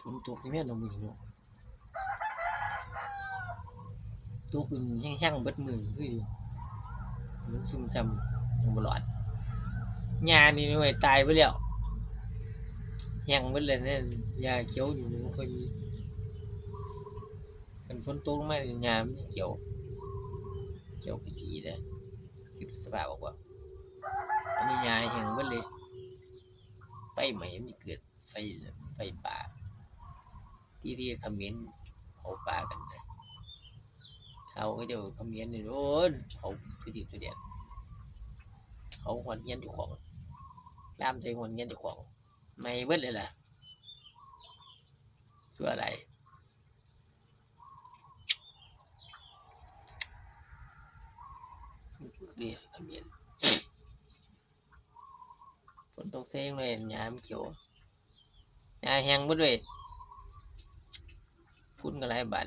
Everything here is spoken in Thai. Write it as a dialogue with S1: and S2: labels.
S1: ฝนตกนี่แม่นเอามือเนาะตกขึ้นแห้งๆเบิดมือคืออยู่มันซุ่มซ่ำยังบ่รอดหญ้านี่หน่วยตายไปแล้วแห้งเบิดเลยเนี่ยหญ้าเขียวอยู่บ่ค่อยมีคันฝนตกลงมานี่หญ้ามันสิเขียวขจีเด้อคิดสภาพออกบ่อันนี้หญ้าแห้งเบิดเลยไฟไหม้มันสิเกิดไฟป่าที่เขมรเผาป่ากันนะเขาก็เจ้าเขมรนี่โดนเผาคือสิตัวเดียวเขาฮอดเฮียนเจ้าของลามใส่ฮอดเฮียนเจ้าของไหม้เบิดเลยล่ะชั่วอะไรนี่เขมรฝนตกแซงเลยหญ้ามันเขียวหญ้าแห้งเบิดเว้ยฝุ่นก็หลายบาด